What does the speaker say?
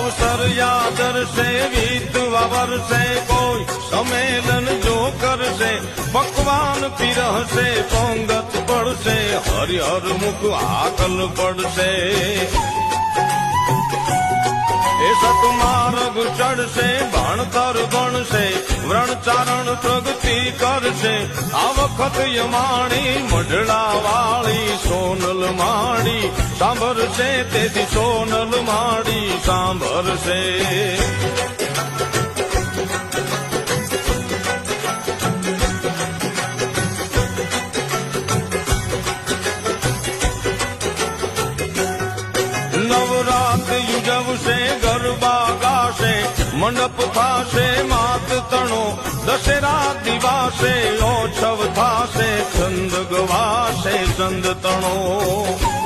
અવસર યાદર છે વીતવા વર્ષે કોઈ સંમેલન જો કરશે પકવાન પીરહશે પોંગત પડશે હરિહર મુખ આકલ પડશે એ સતમાર્ગ ચડશે ભણતર ભણશે વ્રણચારણ પ્રગતિ કરશે આ વખત યમાણી મઢડા વાળી સોનલ માડી સાંભળશે તેથી સોનલ માડી સાંભળશે નવરાત યુજવશે ગરબા ગાશે મંડપ થાશે માત તણો દશેરા દિવાસે ઓછવ થાશે છંદ ગવાશે ચંદ તણો